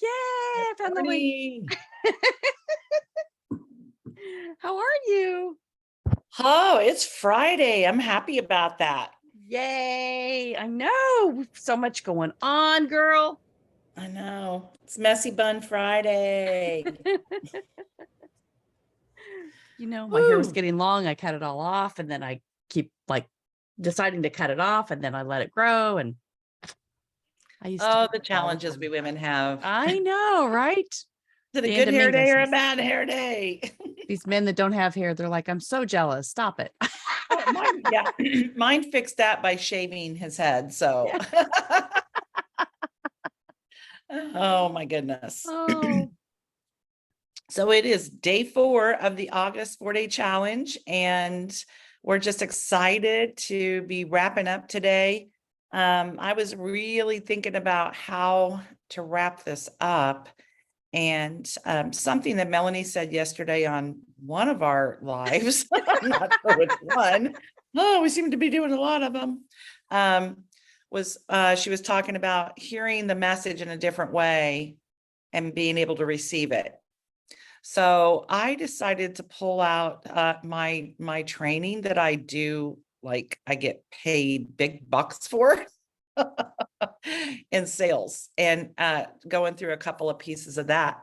Yay, I found the link. Morning. How are you? Oh, it's Friday. I'm happy about that. Yay. I know. So much going on, girl. I know. It's Messy Bun Friday. My hair was Woo. getting long. I cut it all off and then I keep deciding to cut it off and then I let it grow. And I used to Oh, do the it all the challenges we time. women have. Is I know, right? it a The end good of hair me day or a versus bad hair day? these men that don't have hair. They're like, I'm so jealous. Stop it. Oh, mine, yeah. Mine fixed that by shaving his head. So, Yeah. oh my goodness. Oh, So it is day 4 of the August 4-day challenge, and we're just excited to be wrapping up today. I was really thinking about how to wrap this up, and something that Melanie said yesterday on one of our lives, I'm not sure which one. Oh, we seem to be doing a lot of them. Was she was talking about hearing the message in a different way and being able to receive it. So I decided to pull out my training that I do, like I get paid big bucks for in sales, and going through a couple of pieces of that.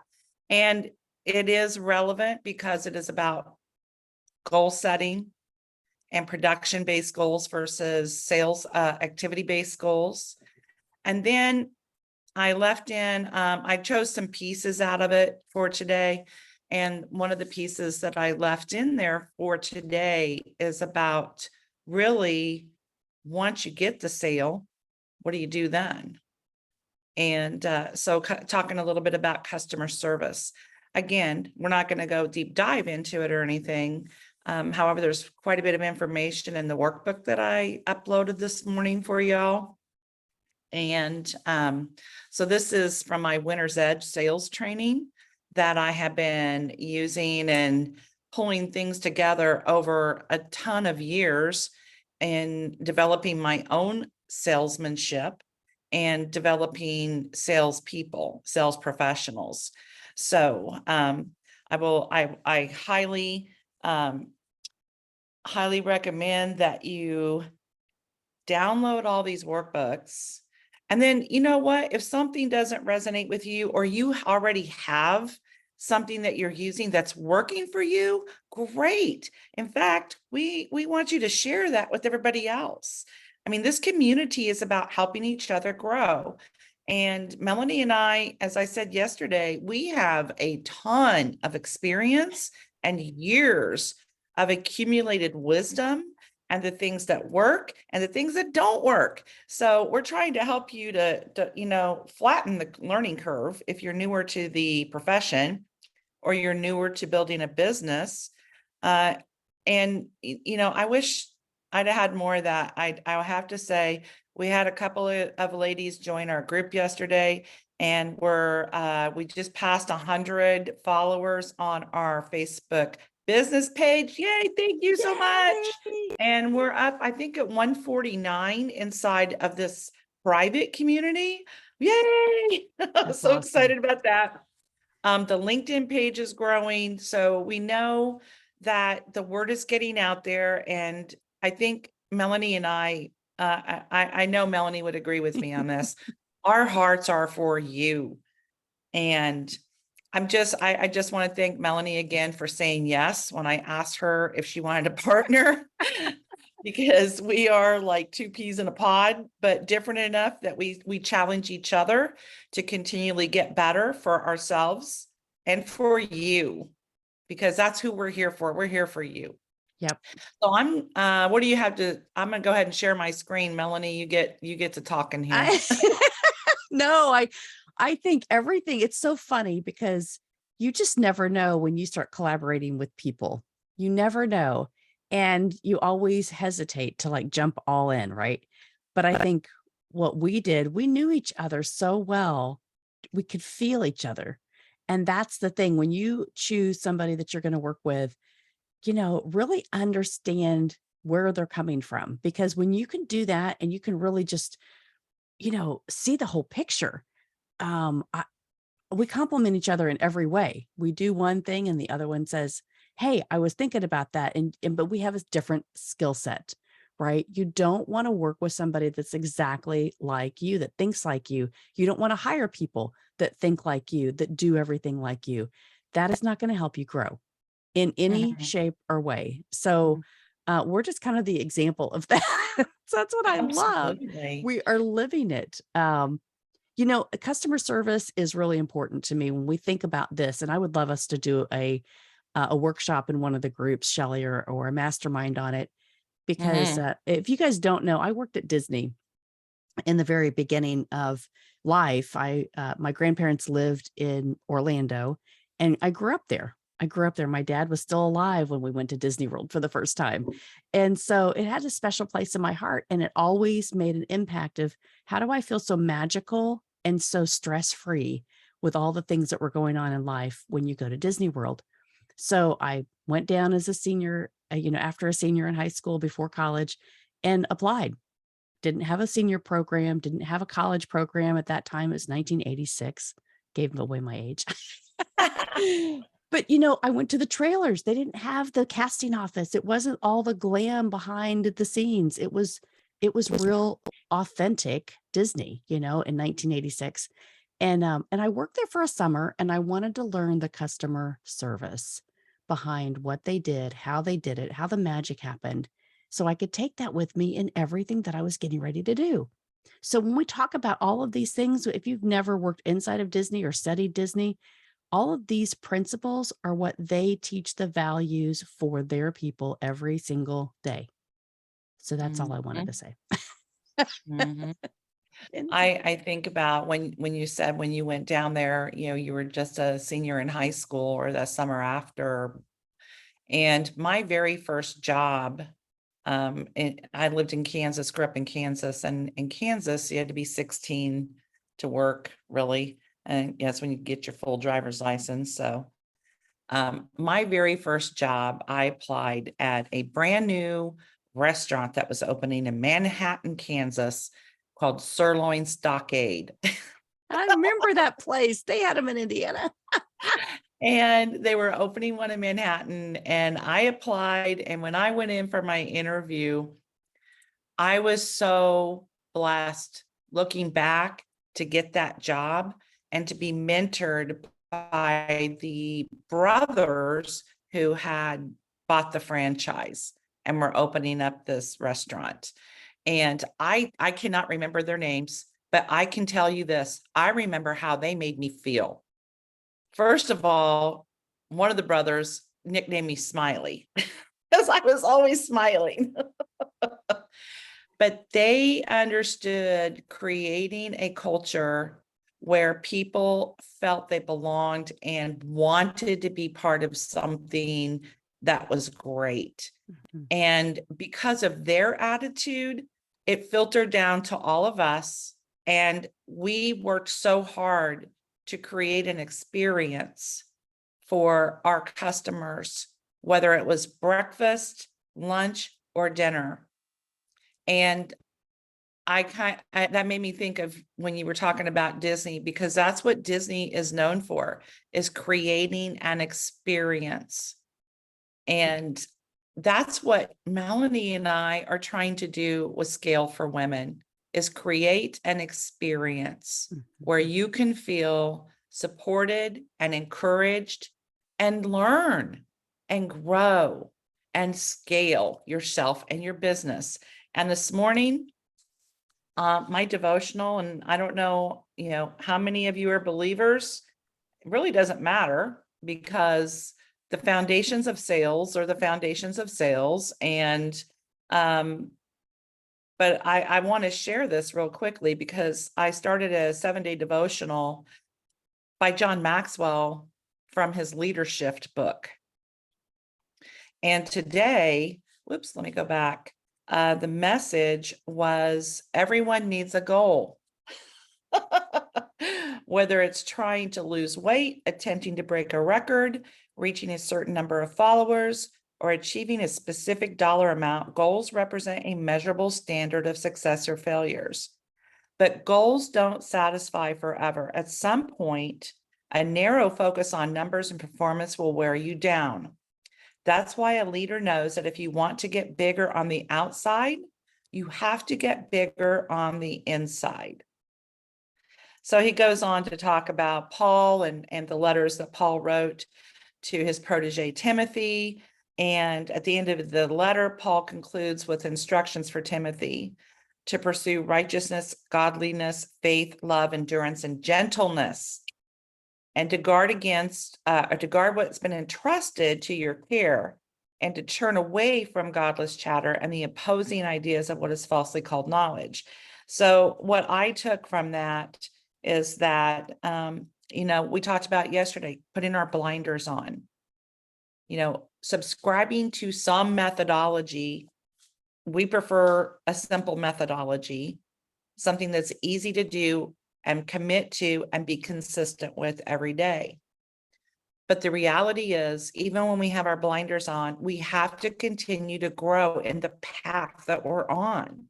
And it is relevant because it is about goal setting and production-based goals versus sales activity-based goals. And then I left in, I chose some pieces out of it for today. And one of the pieces that I left in there for today is about really, once you get the sale, what do you do then? And so talking a little bit about customer service. Again, we're not going to go deep dive into it or anything. However, there's quite a bit of information in the workbook that I uploaded this morning for y'all. And so this is from my Winter's Edge sales training that I have been using and pulling things together over a ton of years in developing my own salesmanship and developing salespeople, sales professionals. So I highly recommend that you download all these workbooks. And then, you know what? If something doesn't resonate with you, or you already have something that you're using that's working for you, great. In fact, we want you to share that with everybody else. I mean, this community is about helping each other grow. And Melanie and I, as I said yesterday, we have a ton of experience and years of accumulated wisdom and the things that work and the things that don't work. So we're trying to help you to flatten the learning curve if you're newer to the profession or you're newer to building a business. And I wish I'd have had more of that. I have to say, we had a couple of ladies join our group yesterday, and we just passed 100 followers on our Facebook business page. Yay, thank you so much. yay. And we're up, I think, at 149 inside of this private community. Yay! That's So awesome. excited about that. The LinkedIn page is growing, so we know that the word is getting out there. And I think Melanie and I know Melanie would agree with me on this. Our hearts are for you. And I just want to thank Melanie again for saying yes when I asked her if she wanted to partner, because we are like two peas in a pod, but different enough that we challenge each other to continually get better for ourselves and for you, because that's who we're here for. We're here for you. Yep. So I'm gonna go ahead and share my screen. Melanie, you get to talking here. No, I think everything, it's so funny because you just never know when you start collaborating with people. You never know. And you always hesitate to jump all in, right? But I think what we did, we knew each other so well, we could feel each other. And that's the thing. When you choose somebody that you're going to work with, really understand where they're coming from. Because when you can do that and you can really just, see the whole picture, I we complement each other in every way. We do one thing and the other one says, "Hey, I was thinking about that." And but we have a different skill set, right? You don't want to work with somebody that's exactly like you, that thinks like you. You don't want to hire people that think like you, that do everything like you. That is not going to help you grow in any Mhm. shape or way. So we're just kind of the example of that. So that's what I love. Absolutely. We are living it. Customer service is really important to me when we think about this, and I would love us to do a workshop in one of the groups, Shelley, or a mastermind on it. Because Mhm. if you guys don't know, I worked at Disney in the very beginning of life. My grandparents lived in Orlando, and I grew up there. I grew up there. My dad was still alive when we went to Disney World for the first time. And so it had a special place in my heart, and it always made an impact of how do I feel so magical and so stress-free with all the things that were going on in life when you go to Disney World. So I went down as a senior, after a senior in high school before college, and applied. Didn't have a senior program, didn't have a college program at that time. It was 1986. Gave away my age. But, I went to the trailers. They didn't have the casting office. It wasn't all the glam behind the scenes. It was real authentic Disney, in 1986. And I worked there for a summer, and I wanted to learn the customer service behind what they did, how they did it, how the magic happened, so I could take that with me in everything that I was getting ready to do. So when we talk about all of these things, if you've never worked inside of Disney or studied Disney, all of these principles are what they teach the values for their people every single day. So that's all I wanted to Mhm. say. Mhm. And I think about when you said when you went down there, you were just a senior in high school or the summer after. And my very first job, I lived in Kansas, grew up in Kansas, and in Kansas, you had to be 16 to work, really. And that's when you get your full driver's license. So, my very first job, I applied at a brand new restaurant that was opening in Manhattan, Kansas, called Sirloin Stockade. I remember that place. They had them in Indiana. And they were opening one in Manhattan, and I applied. And when I went in for my interview, I was so blessed looking back to get that job and to be mentored by the brothers who had bought the franchise and were opening up this restaurant. And I cannot remember their names, but I can tell you this, I remember how they made me feel. First of all, one of the brothers nicknamed me Smiley because I was always smiling. But they understood creating a culture where people felt they belonged and wanted to be part of something that was great. Mhm. And because of their attitude, it filtered down to all of us. And we worked so hard to create an experience for our customers, whether it was breakfast, lunch, or dinner. And that made me think of when you were talking about Disney, because that's what Disney is known for, is creating an experience. And that's what Melanie and I are trying to do with Scale for Women, is create an experience Mhm. where you can feel supported and encouraged and learn and grow and scale yourself and your business. And this morning, my devotional, and I don't know, how many of you are believers. It really doesn't matter because the foundations of sales are the foundations of sales. And, but I want to share this real quickly because I started a 7-day devotional by John Maxwell from his leadership book. And today, whoops, let me go back. The message was everyone needs a goal. Whether it's trying to lose weight, attempting to break a record, reaching a certain number of followers, or achieving a specific dollar amount, goals represent a measurable standard of success or failures. But goals don't satisfy forever. At some point, A narrow focus on numbers and performance will wear you down. That's why a leader knows that if you want to get bigger on the outside, you have to get bigger on the inside. So he goes on to talk about Paul and the letters that Paul wrote to his protege Timothy. And at the end of the letter, Paul concludes with instructions for Timothy to pursue righteousness, godliness, faith, love, endurance, and gentleness, and to guard what's been entrusted to your care, and to turn away from godless chatter and the opposing ideas of what is falsely called knowledge. So what I took from that is that, we talked about yesterday, putting our blinders on, subscribing to some methodology. We prefer a simple methodology, something that's easy to do and commit to and be consistent with every day. But the reality is, even when we have our blinders on, we have to continue to grow in the path that we're on.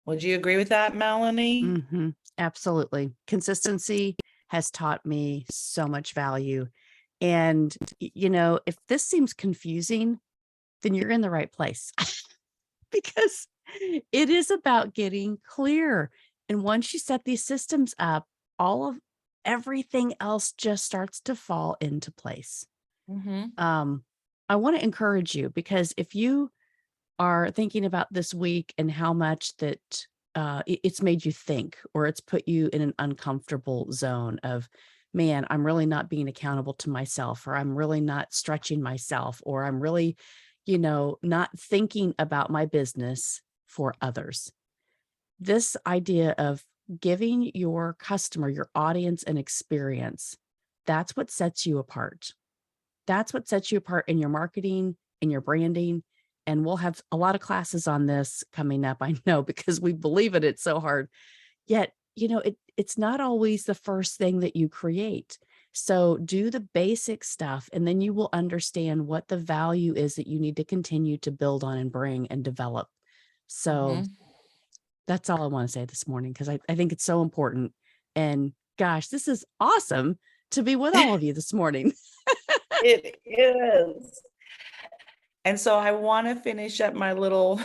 Would you agree with that, Melanie? Absolutely. Consistency has taught me so much value. And, if this seems confusing, then you're in the right place because it is about getting clear. And once you set these systems up, everything else just starts to fall into place. I want to encourage you, because if you are thinking about this week and how much that it's made you think, or it's put you in an uncomfortable zone of, man, I'm really not being accountable to myself, or I'm really not stretching myself, or I'm really, not thinking about my business for others. This idea of giving your customer, your audience, an experience, that's what sets you apart. That's what sets you apart in your marketing, in your branding. And we'll have a lot of classes on this coming up, I know, because we believe in it so hard. Yet, it's not always the first thing that you create. So do the basic stuff, and then you will understand what the value is that you need to continue to build on and bring and develop. So that's all I want to say this morning, because I think it's so important. And gosh, this is awesome to be with all of you this morning. It is. And so I want to finish up my little,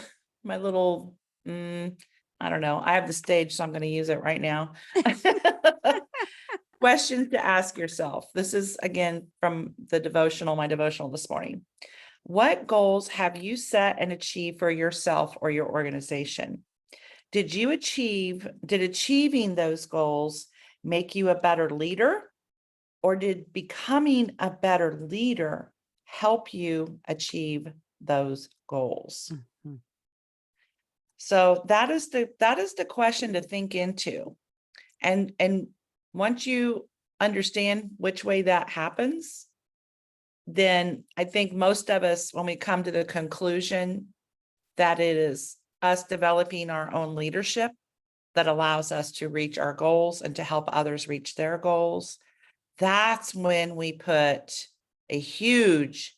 I don't know. I have the stage, so I'm going to use it right now. Questions to ask yourself. This is again from my devotional this morning. What goals have you set and achieved for yourself or your organization? Did achieving those goals make you a better leader, or did becoming a better leader help you achieve those goals? So that is the question to think into. And once you understand which way that happens, then I think most of us, when we come to the conclusion that it is us developing our own leadership that allows us to reach our goals and to help others reach their goals, that's when we put a huge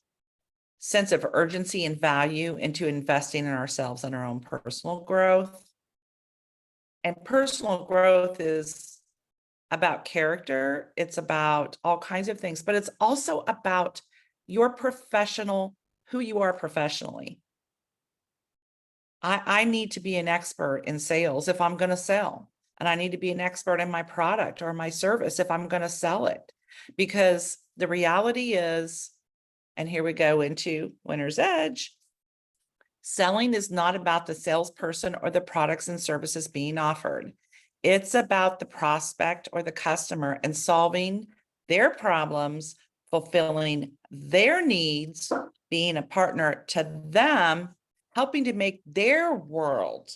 sense of urgency and value into investing in ourselves and our own personal growth. And personal growth is about character. It's about all kinds of things, but it's also about who you are professionally. I need to be an expert in sales if I'm going to sell, and I need to be an expert in my product or my service if I'm going to sell it, because the reality is, and here we go into Winner's Edge, selling is not about the salesperson or the products and services being offered. It's about the prospect or the customer and solving their problems, fulfilling their needs, being a partner to them, helping to make their world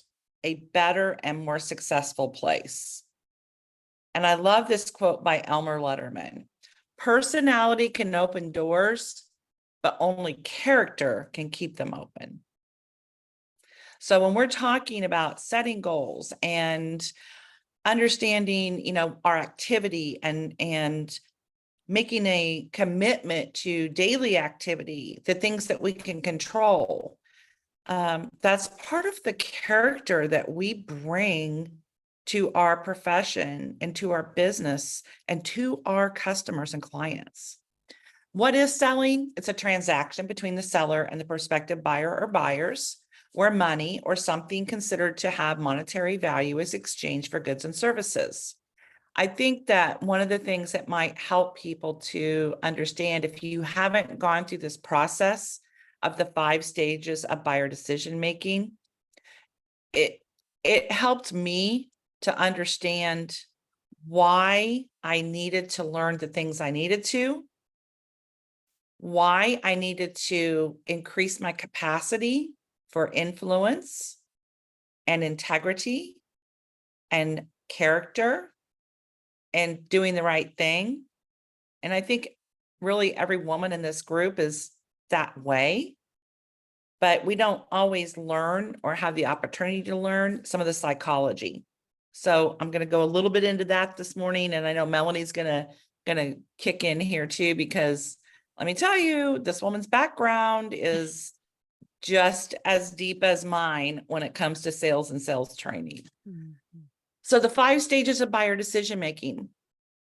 a better and more successful place. And I love this quote by Elmer Letterman. Personality can open doors, but only character can keep them open. So when we're talking about setting goals and understanding, our activity and making a commitment to daily activity, the things that we can control, that's part of the character that we bring to our profession and to our business and to our customers and clients. What is selling? It's a transaction between the seller and the prospective buyer or buyers, where money or something considered to have monetary value is exchanged for goods and services. I think that one of the things that might help people to understand, if you haven't gone through this process of the 5 stages of buyer decision making, it helped me to understand why I needed to learn the things I needed to, why I needed to increase my capacity for influence and integrity and character and doing the right thing. And I think really every woman in this group is that way, but we don't always learn or have the opportunity to learn some of the psychology. So I'm going to go a little bit into that this morning. And I know Melanie's going to kick in here too, because let me tell you, this woman's background is just as deep as mine when it comes to sales and sales training. Mhm. So the 5 stages of buyer decision making: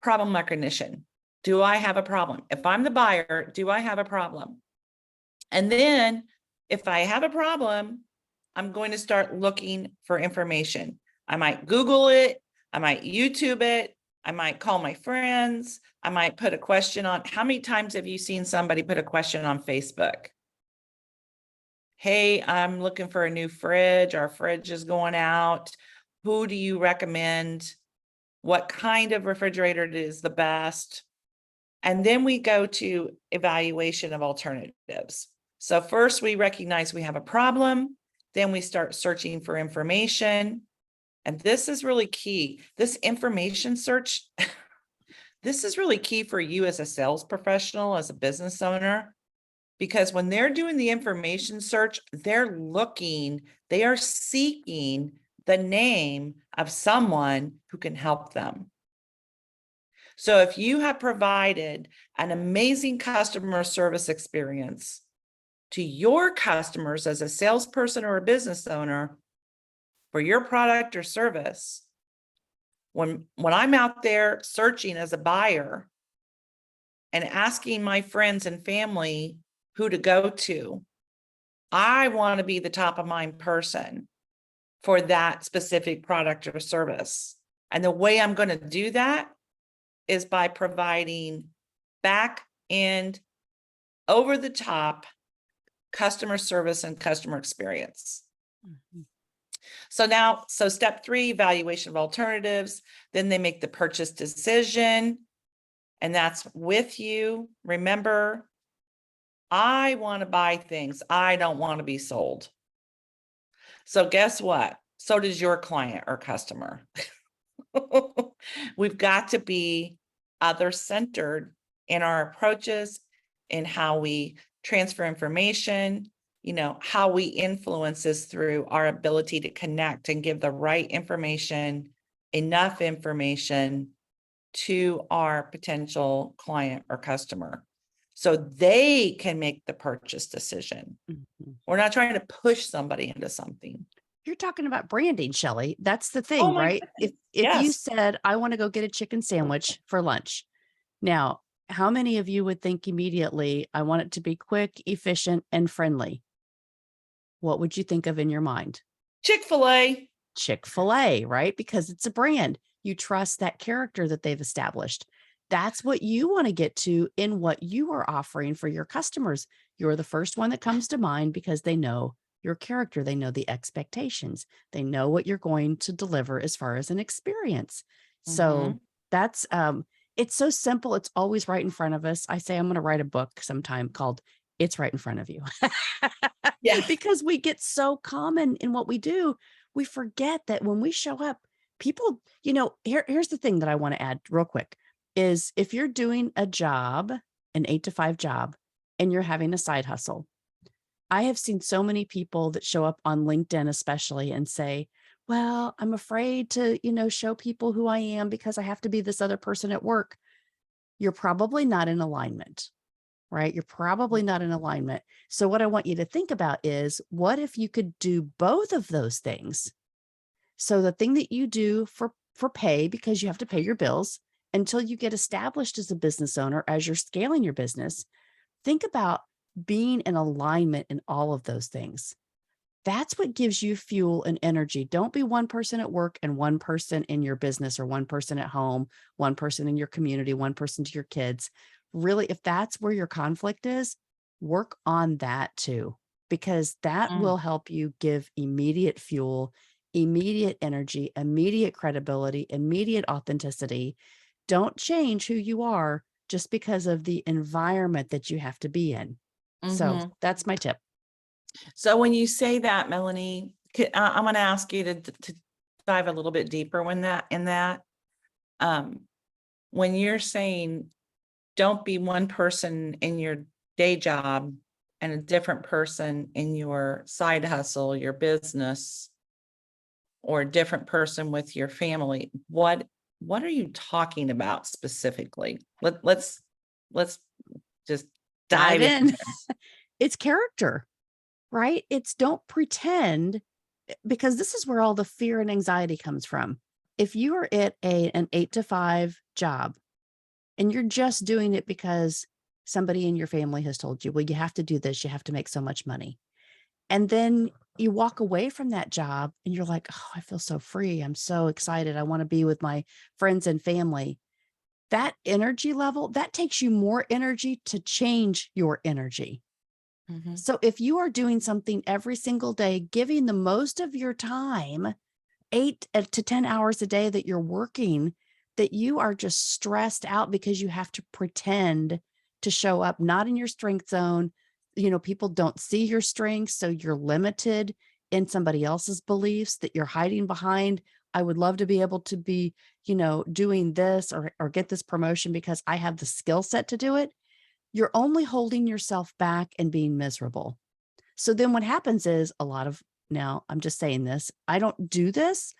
problem recognition. Do I have a problem? If I'm the buyer, do I have a problem? And then if I have a problem, I'm going to start looking for information. I might Google it. I might YouTube it. I might call my friends. I might put a question on. How many times have you seen somebody put a question on Facebook? Hey, I'm looking for a new fridge. Our fridge is going out. Who do you recommend? What kind of refrigerator is the best? And then we go to evaluation of alternatives. So first we recognize we have a problem, then we start searching for information. And this is really key. This information search, this is really key for you as a sales professional, as a business owner, because when they're doing the information search, they're looking, they are seeking the name of someone who can help them. So if you have provided an amazing customer service experience to your customers as a salesperson or a business owner for your product or service, when I'm out there searching as a buyer and asking my friends and family who to go to, I want to be the top of mind person for that specific product or service. And the way I'm going to do that is by providing back end, over the top customer service and customer experience. Mhm. So step 3, evaluation of alternatives. Then they make the purchase decision, and that's with you. Remember, I want to buy things. I don't want to be sold. So guess what? So does your client or customer. We've got to be other-centered in our approaches, in how we transfer information, how we influence this through our ability to connect and give the right information, enough information to our potential client or customer so they can make the purchase decision. Mhm. We're not trying to push somebody into something. You're talking about branding, Shelley. That's the Oh thing, my right? If goodness. if you Yes. said, I want to go get a chicken sandwich for lunch. Now, how many of you would think immediately, I want it to be quick, efficient, and friendly? What would you think of in your mind? Chick-fil-A. Chick-fil-A, right? Because it's a brand. You trust that character that they've established. That's what you want to get to in what you are offering for your customers. You're the first one that comes to mind because they know your character. They know the expectations. They know what you're going to deliver as far as an experience. So Mhm. that's it's so simple. It's always right in front of us. I say I'm going to write a book sometime called It's Right in Front of You. Yeah. Because we get so common in what we do, we forget that when we show up, people, here's the thing that I want to add real quick is if you're doing a job, an 8 to 5 job, and you're having a side hustle, I have seen so many people that show up on LinkedIn, especially, and say, well, I'm afraid to, show people who I am because I have to be this other person at work. You're probably not in alignment, right? You're probably not in alignment. So what I want you to think about is, what if you could do both of those things So the thing that you do for pay, because you have to pay your bills until you get established as a business owner, as you're scaling your business, think about being in alignment in all of those things. That's what gives you fuel and energy. Don't be one person at work and one person in your business, or one person at home, one person in your community, one person to your kids. Really, if that's where your conflict is, work on that too, because that Mm, will help you give immediate fuel, immediate energy, immediate credibility, immediate authenticity. Don't change who you are just because of the environment that you have to be in. So mhm. that's my tip. So when you say that, Melanie, I'm going to ask you to dive a little bit deeper in that. Um, when you're saying don't be one person in your day job and a different person in your side hustle, your business, or a different person with your family, what are you talking about specifically? Let's just Dive dive in in. there. It's character, right? It's don't pretend, because this is where all the fear and anxiety comes from. If you are at an 8 to 5 job and you're just doing it because somebody in your family has told you, well, you have to do this, you have to make so much money. And then you walk away from that job and you're like, oh, I feel so free. I'm so excited. I want to be with my friends and family. That energy level, that takes you more energy to change your energy. Mhm, So if you are doing something every single day, giving the most of your time, 8 to 10 hours a day that you're working, that you are just stressed out because you have to pretend to show up not in your strength zone. People don't see your strengths, so you're limited in somebody else's beliefs that you're hiding behind. I would love to be able to be, doing this or get this promotion because I have the skill set to do it. You're only holding yourself back and being miserable. So then what happens is a lot of, now I'm just saying this, I don't do this.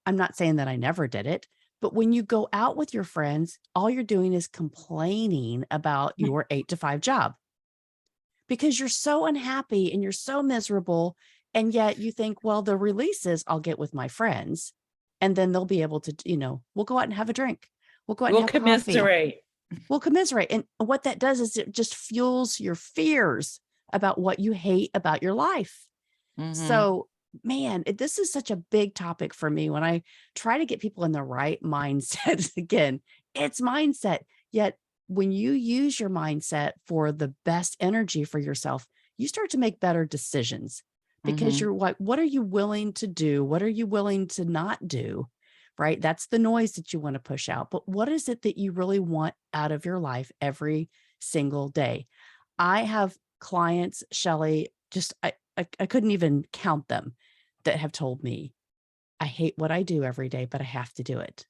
I'm not saying that I never did it, but when you go out with your friends, all you're doing is complaining about your 8 to 5 job because you're so unhappy and you're so miserable. And yet you think, well, the releases I'll get with my friends, and then they'll be able to, we'll go out and have a drink. We'll go out and we'll have coffee. commiserate. We'll commiserate. And what that does is it just fuels your fears about what you hate about your life. Mhm, So, man, this is such a big topic for me when I try to get people in the right mindset. Again, it's mindset. Yet, when you use your mindset for the best energy for yourself, you start to make better decisions because mhm, you're like, what are you willing to do? What are you willing to not do? Right? That's the noise that you want to push out. But what is it that you really want out of your life every single day? I have clients, Shelley, just I couldn't even count them, that have told me, I hate what I do every day, but I have to do it.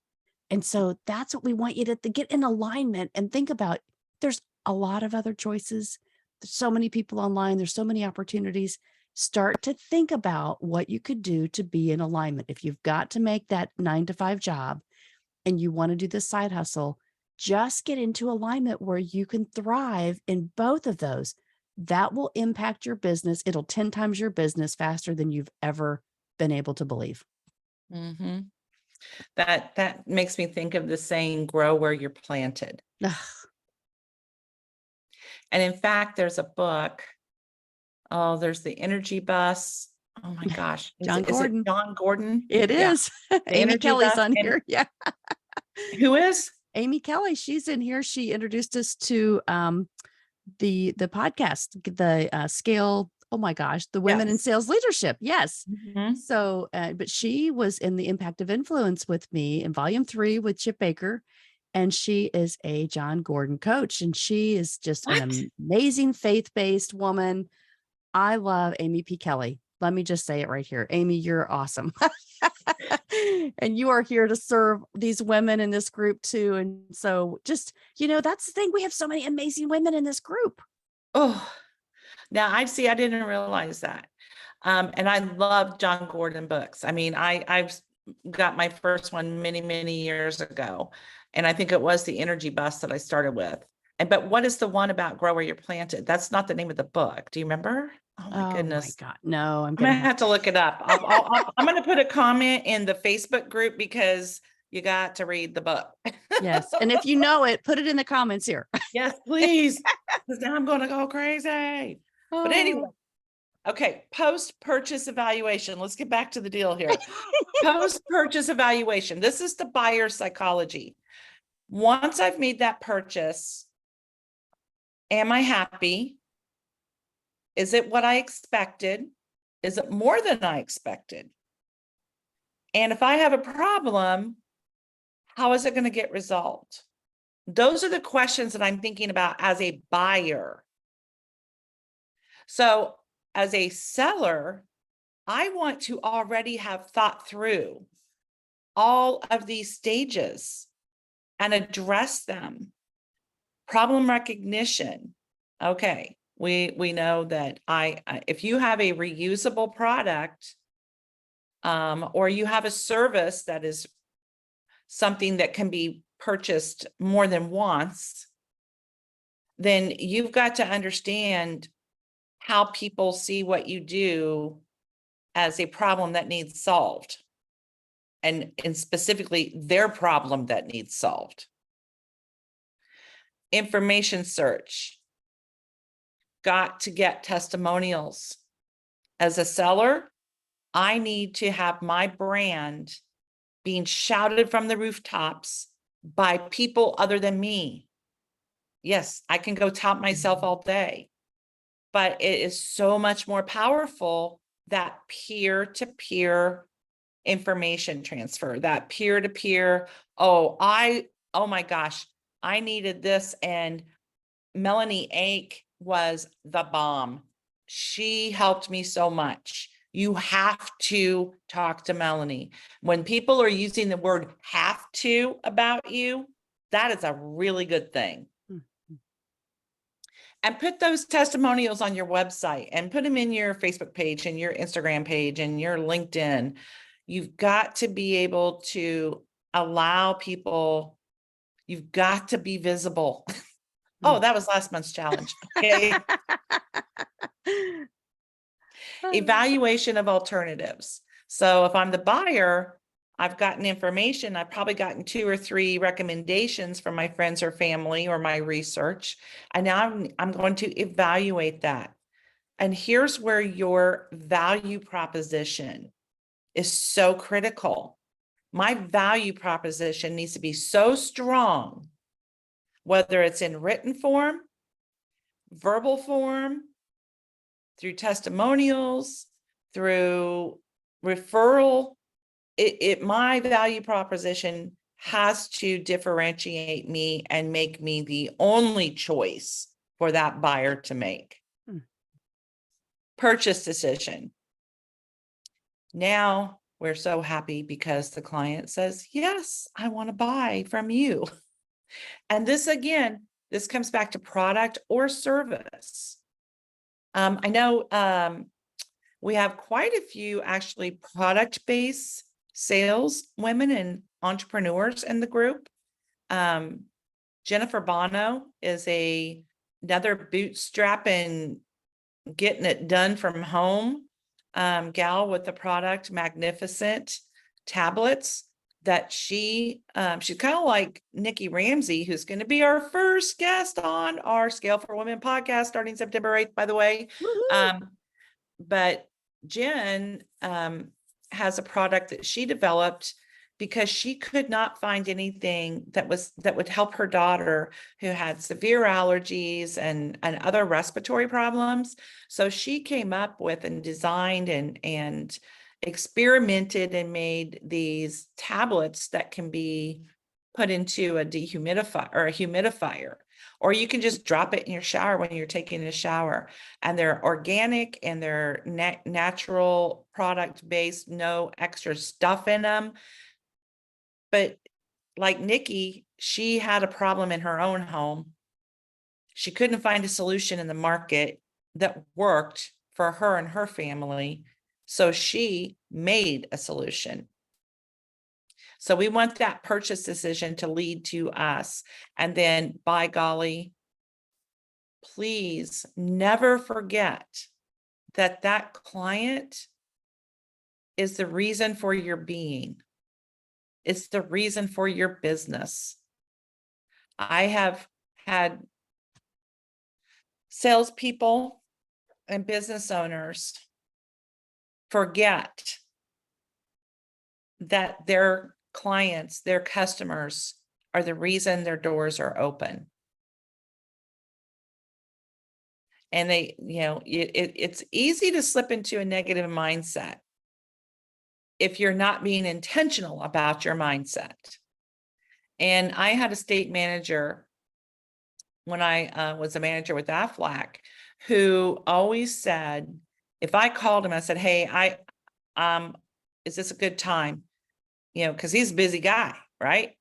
And so that's what we want you to get in alignment and think about. There's a lot of other choices. There's so many people online. There's so many opportunities. Start to think about what you could do to be in alignment. If you've got to make that 9 to 5 job and you want to do this side hustle, just get into alignment where you can thrive in both of those. That will impact your business. It'll 10 times your business faster than you've ever been able to believe. mhm. That makes me think of the saying, "Grow where you're planted." Ugh, And in fact, there's a book. Oh, there's The Energy Bus. Oh my gosh. Is John it is it Gordon. John Gordon? It Yeah, is. The Amy Energy Kelly's Bus, on and here. Yeah. who is? Amy Kelly, she's in here. She introduced us to the podcast, the scale. Oh my gosh, the women in Yes. sales leadership. Yes. Mhm. So, but she was in the Impact of Influence with me in volume 3 with Chip Baker. And she is a John Gordon coach. And she is just an What? amazing faith-based woman. I love Amy P. Kelly. Let me just say it right here. Amy, you're awesome. And you are here to serve these women in this group too. And so just, that's the thing. We have so many amazing women in this group. Oh, now I see, I didn't realize that. And I love John Gordon books. I mean, I've got my first one many, many years ago, and I think it was The Energy Bus that I started with. but what is the one about grow where you're planted? That's not the name of the book. Do you remember? Oh my Oh my goodness. God. No, I'm I'm gonna gonna have have to look it up. I'm gonna put a comment in the Facebook group because you got to read the book. yes. And if you know it, put it in the comments here. Yes, please. Because now I'm gonna go crazy. But anyway, Oh. okay, post-purchase evaluation. Let's get back to the deal here. Post-purchase evaluation. This is the buyer psychology. Once I've made that purchase, am I happy? Is it what I expected? Is it more than I expected? And if I have a problem, how is it going to get resolved? Those are the questions that I'm thinking about as a buyer. So as a seller, I want to already have thought through all of these stages and address them. Problem recognition. Okay, we know that if you have a reusable product, or you have a service that is something that can be purchased more than once, then you've got to understand how people see what you do as a problem that needs solved, and specifically their problem that needs solved. Information search. Got to get testimonials. As a seller, I need to have my brand being shouted from the rooftops by people other than me. Yes, I can go tout myself all day, but it is so much more powerful, that peer-to-peer information transfer, that peer-to-peer, oh my gosh, I needed this, and Melanie Ake was the bomb. She helped me so much. You have to talk to Melanie. When people are using the word have to about you, that is a really good thing. And put those testimonials on your website and put them in your Facebook page and your Instagram page and your LinkedIn. You've got to be able to allow people, you've got to be visible. Oh, that was last month's challenge. Okay. Evaluation of alternatives. So if I'm the buyer, I've gotten information, I've probably gotten 2 or 3 recommendations from my friends or family or my research. And now I'm going to evaluate that. And here's where your value proposition is so critical. My value proposition needs to be so strong, whether it's in written form, verbal form, through testimonials, through referral. My value proposition has to differentiate me and make me the only choice for that buyer to make. Purchase decision. Now we're so happy because the client says, yes, I want to buy from you. And this, again, this comes back to product or service. I know we have quite a few actually product-based sales women and entrepreneurs in the group. Jennifer Bono is another bootstrapping, getting it done from home gal with the product Magnificent tablets that she's kind of like Nikki Ramsey, who's going to be our first guest on our Scale for Women podcast starting September 8th, by the way. But Jen has a product that she developed because she could not find anything that would help her daughter, who had severe allergies and other respiratory problems. So she came up with and designed and experimented and made these tablets that can be put into a dehumidifier or a humidifier, or you can just drop it in your shower when you're taking a shower. And they're organic and they're natural product based, no extra stuff in them. But like Nikki, she had a problem in her own home. She couldn't find a solution in the market that worked for her and her family. So she made a solution. So we want that purchase decision to lead to us. And then, by golly, please never forget that that client is the reason for your being. It's the reason for your business. I have had salespeople and business owners forget that their clients, their customers are the reason their doors are open. And it's easy to slip into a negative mindset if you're not being intentional about your mindset. And I had a state manager when I was a manager with Aflac who always said, if I called him, I said, hey, is this a good time? Because he's a busy guy, right?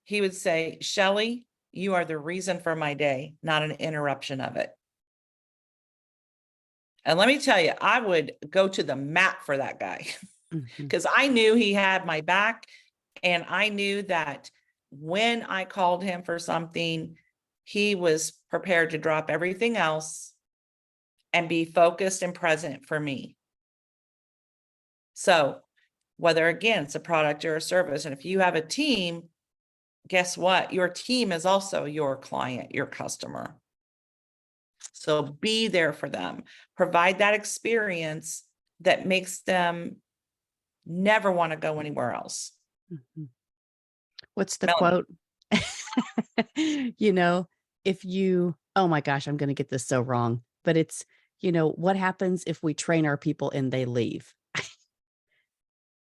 He would say, Shelley, you are the reason for my day, not an interruption of it. And let me tell you, I would go to the mat for that guy because I knew he had my back. And I knew that when I called him for something, he was prepared to drop everything else and be focused and present for me. So whether, again, it's a product or a service, and if you have a team, guess what? Your team is also your client, your customer. So be there for them. Provide that experience that makes them never want to go anywhere else. What's the Melanie. quote? If you, oh my gosh, I'm going to get this so wrong, but it's, what happens if we train our people and they leave?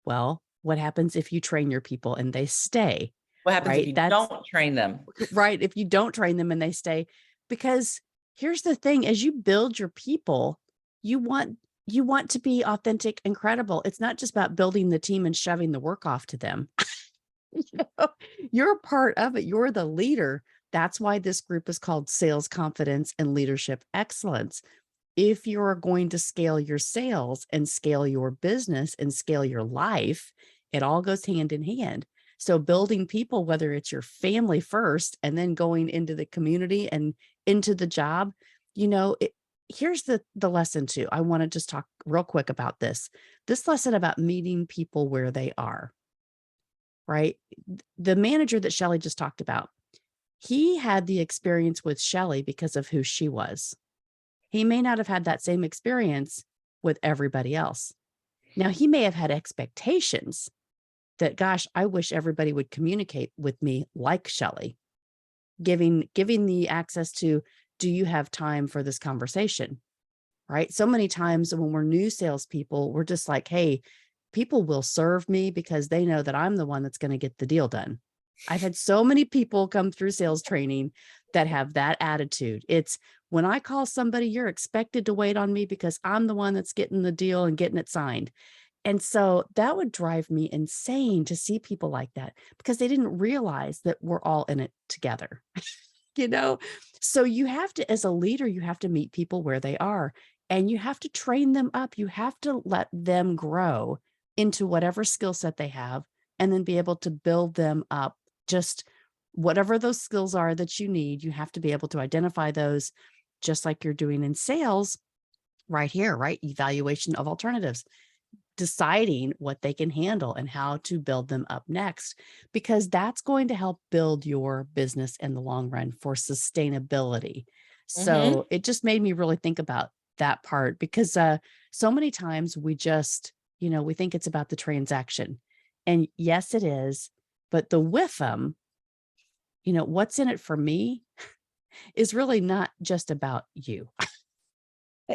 Well, what happens if you train your people and they stay? What happens if Right? you That's don't train them? right. If you don't train them and they stay, because here's the thing, as you build your people, you want to be authentic and credible. It's not just about building the team and shoving the work off to them. You're a part of it. You're the leader. That's why this group is called Sales Confidence and Leadership Excellence. If you're going to scale your sales and scale your business and scale your life, it all goes hand in hand. So building people, whether it's your family first and then going into the community and into the job, here's the lesson too. I want to just talk real quick about this lesson about meeting people where they are, right? The manager that Shelley just talked about, he had the experience with Shelley because of who she was. He may not have had that same experience with everybody else. Now, he may have had expectations that, gosh, I wish everybody would communicate with me like Shelley, giving the access to, do you have time for this conversation? Right? So many times when we're new salespeople, we're just like, hey, people will serve me because they know that I'm the one that's going to get the deal done. I've had so many people come through sales training that have that attitude. It's, when I call somebody, you're expected to wait on me because I'm the one that's getting the deal and getting it signed. And so that would drive me insane to see people like that, because they didn't realize that we're all in it together. So you have to, as a leader, you have to meet people where they are, and you have to train them up. You have to let them grow into whatever skill set they have, and then be able to build them up. Just whatever those skills are that you need, you have to be able to identify those, just like you're doing in sales right here, right? Evaluation of alternatives, deciding what they can handle and how to build them up next, because that's going to help build your business in the long run for sustainability. So it just made me really think about that part, because so many times we just, we think it's about the transaction, and yes, it is, but the WIFM, what's in it for me is really not just about you.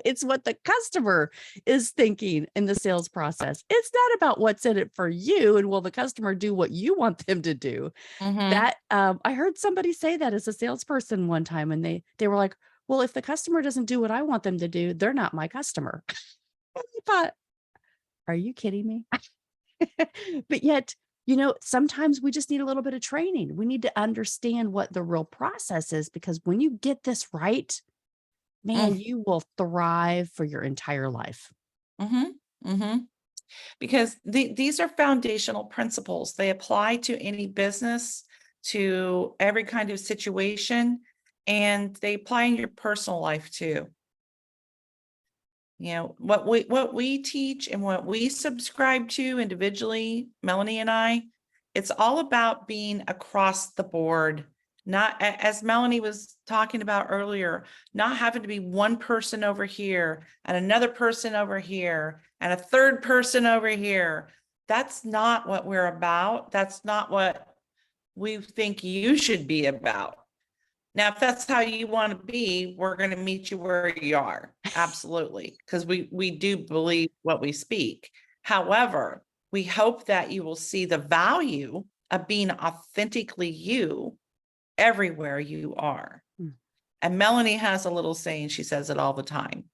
It's what the customer is thinking in the sales process. It's not about what's in it for you and will the customer do what you want them to do. That I heard somebody say that as a salesperson one time, and they were like, well, if the customer doesn't do what I want them to do, they're not my customer. I thought, are you kidding me? But yet, sometimes we just need a little bit of training. We need to understand what the real process is, because when you get this right, man, you will thrive for your entire life. Because these are foundational principles. They apply to any business, to every kind of situation. and they apply in your personal life too. You know, what we teach and what we subscribe to individually, Melanie and I, it's all about being across the board. Not, as Melanie was talking about earlier, not having to be one person over here and another person over here and a third person over here. That's not what we're about. That's not what we think you should be about. Now, if that's how you want to be, we're going to meet you where you are. Absolutely. Because we do believe what we speak. However, we hope that you will see the value of being authentically you everywhere you are. Mm. And Melanie has a little saying, she says it all the time.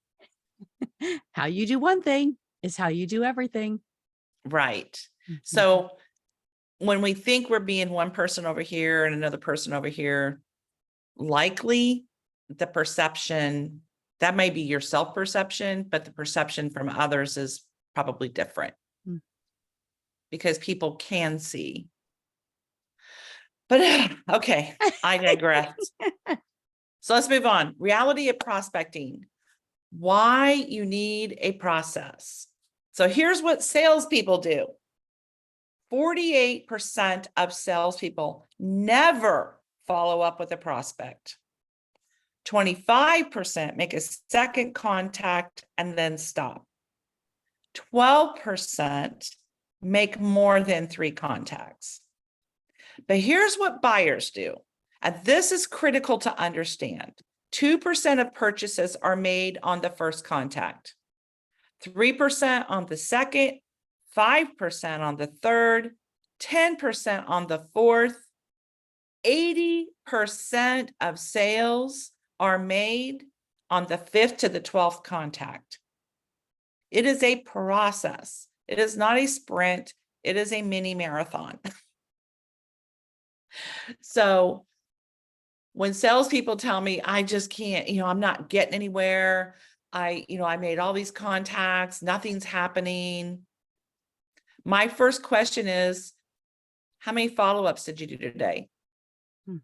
How you do one thing is how you do everything. Right. Mhm. So when we think we're being one person over here and another person over here, likely the perception, that may be your self-perception, but the perception from others is probably different Mm. because because people can see. But okay, I digress. So let's move on. Reality of prospecting. Why you need a process. So here's what salespeople do. 48% of salespeople never follow up with a prospect. 25% make a second contact and then stop. 12% make more than 3 contacts. But here's what buyers do, and this is critical to understand. 2% of purchases are made on the first contact, 3% on the second, 5% on the third, 10% on the fourth. 80% of sales are made on the 5th to the 12th contact. It is a process. It is not a sprint. It is a mini marathon. So when salespeople tell me, I just can't, I'm not getting anywhere. I made all these contacts, nothing's happening. My first question is, how many follow-ups did you do today? Hmm.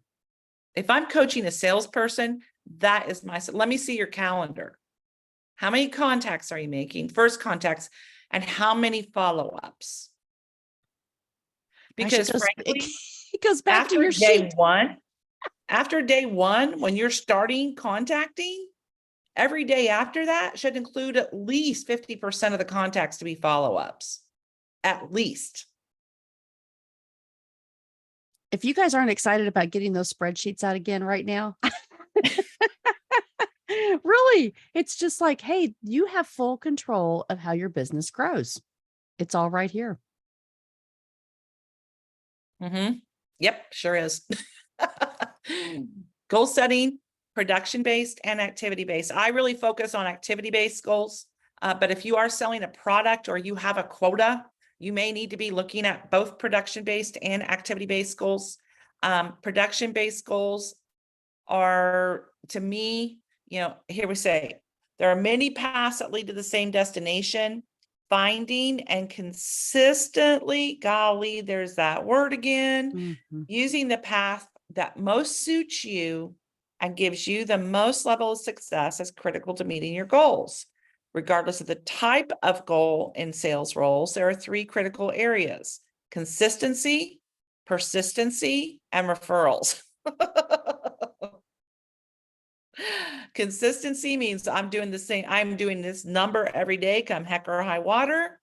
If I'm coaching a salesperson, that is let me see your calendar. How many contacts are you making? First contacts, and how many follow-ups? Because frankly, it goes back to after your day sheet. after day one, when you're starting contacting, every day after that should include at least 50% of the contacts to be follow-ups, at least. If you guys aren't excited about getting those spreadsheets out again right now, really, it's just like, hey, you have full control of how your business grows. It's all right here. Yep, sure is. Goal setting, production-based and activity-based. I really focus on activity-based goals, but if you are selling a product or you have a quota, you may need to be looking at both production-based and activity-based goals. Production-based goals are, to me, here we say, there are many paths that lead to the same destination. Finding and consistently, golly, there's that word again, using the path that most suits you and gives you the most level of success is critical to meeting your goals. Regardless of the type of goal in sales roles, there are 3 critical areas: consistency, persistency, and referrals. Consistency means I'm doing the same. I'm doing this number every day, come heck or high water.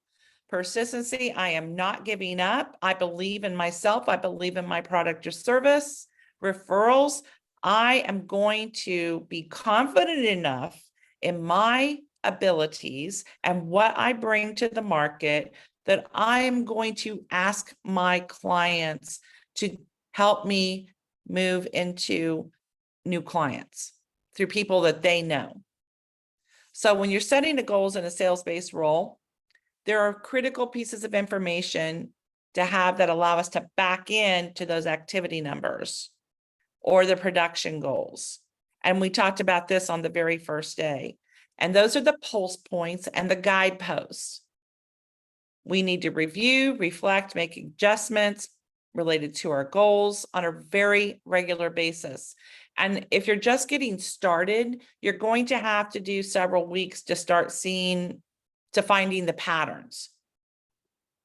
Persistency, I am not giving up. I believe in myself. I believe in my product or service. Referrals, I am going to be confident enough in my abilities and what I bring to the market that I am going to ask my clients to help me move into new clients through people that they know. So when you're setting the goals in a sales-based role, there are critical pieces of information to have that allow us to back into those activity numbers or the production goals. And we talked about this on the very first day. And those are the pulse points and the guideposts. We need to review, reflect, make adjustments related to our goals on a very regular basis. And if you're just getting started, you're going to have to do several weeks to start finding the patterns.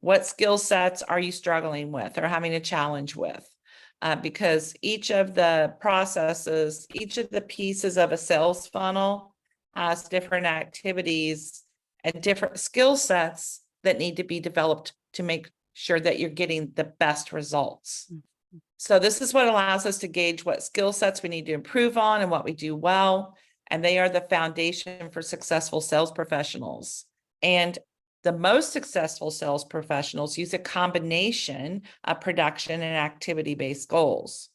What skill sets are you struggling with or having a challenge with? Because each of the processes, each of the pieces of a sales funnel has different activities and different skill sets that need to be developed to make sure that you're getting the best results. So this is what allows us to gauge what skill sets we need to improve on and what we do well. And they are the foundation for successful sales professionals. And the most successful sales professionals use a combination of production and activity-based goals.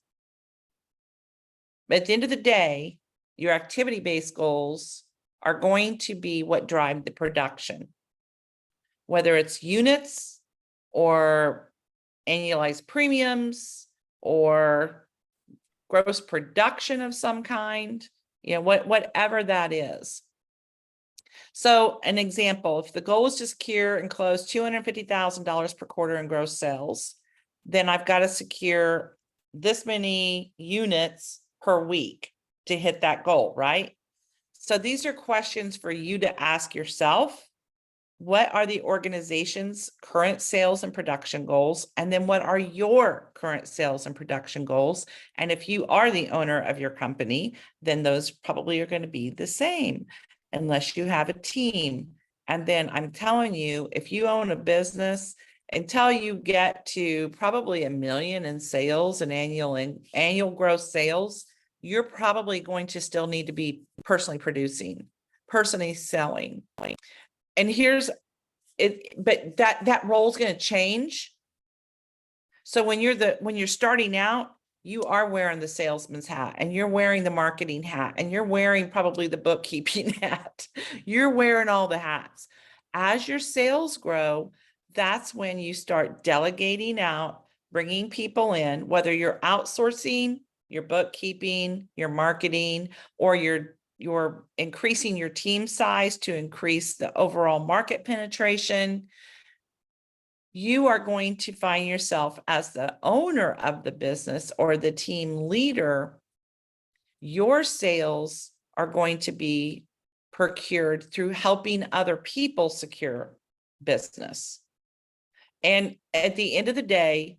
But at the end of the day, your activity-based goals are going to be what drive the production, whether it's units or annualized premiums or gross production of some kind, whatever that is. So an example, if the goal is to secure and close $250,000 per quarter in gross sales, then I've got to secure this many units per week to hit that goal, right? So these are questions for you to ask yourself. What are the organization's current sales and production goals? And then what are your current sales and production goals? And if you are the owner of your company, then those probably are going to be the same, unless you have a team. And then I'm telling you, if you own a business, until you get to probably $1 million in sales and annual gross sales, you're probably going to still need to be personally producing, personally selling. And here's it, but that role is going to change. So when you're starting out, you are wearing the salesman's hat and you're wearing the marketing hat and you're wearing probably the bookkeeping hat. You're wearing all the hats. As your sales grow, that's when you start delegating out, bringing people in, whether you're outsourcing your bookkeeping, your marketing, or you're increasing your team size to increase the overall market penetration. You are going to find yourself as the owner of the business or the team leader. Your sales are going to be procured through helping other people secure business. And at the end of the day,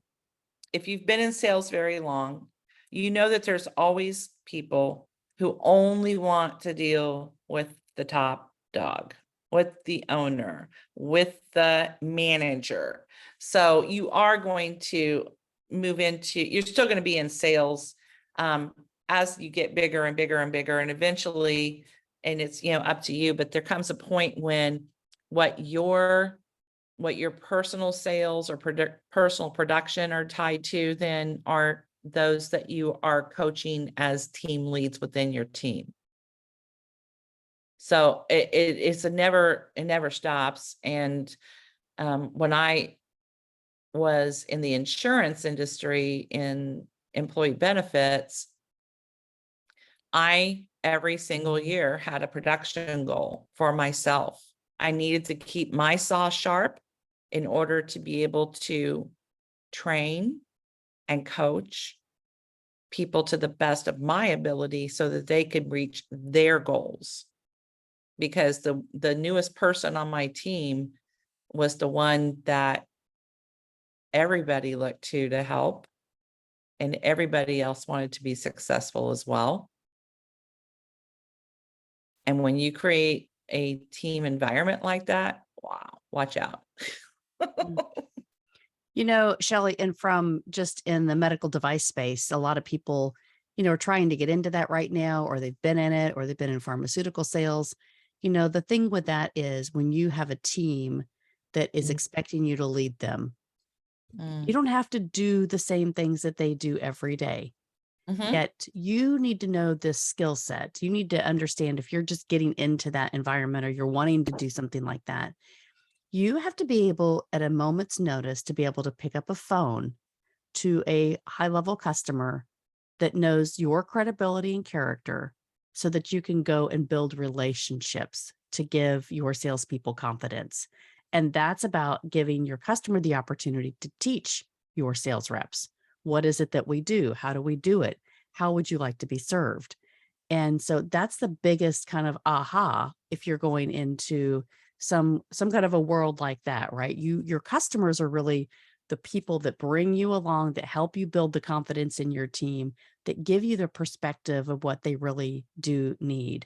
if you've been in sales very long, you know that there's always people who only want to deal with the top dog, with the owner, with the manager. So you are going to you're still going to be in sales as you get bigger and bigger and bigger. And eventually, and it's, up to you, but there comes a point when what your personal sales or personal production are tied to then are those that you are coaching as team leads within your team. So it never stops. And when I was in the insurance industry in employee benefits, I every single year had a production goal for myself. I needed to keep my saw sharp in order to be able to train and coach people to the best of my ability so that they could reach their goals. Because the newest person on my team was the one that everybody looked to help, and everybody else wanted to be successful as well. And when you create a team environment like that, wow, watch out. Shelley, and from just in the medical device space, a lot of people, are trying to get into that right now, or they've been in it, or they've been in pharmaceutical sales. The thing with that is when you have a team that is expecting you to lead them, you don't have to do the same things that they do every day. Yet you need to know this skill set. You need to understand if you're just getting into that environment or you're wanting to do something like that, you have to be able at a moment's notice to be able to pick up a phone to a high-level customer that knows your credibility and character so that you can go and build relationships to give your salespeople confidence. And that's about giving your customer the opportunity to teach your sales reps. What is it that we do? How do we do it? how would you like to be served? And so that's the biggest kind of aha if you're going into some kind of a world like that, right? Your customers are really the people that bring you along, that help you build the confidence in your team, that give you the perspective of what they really do need.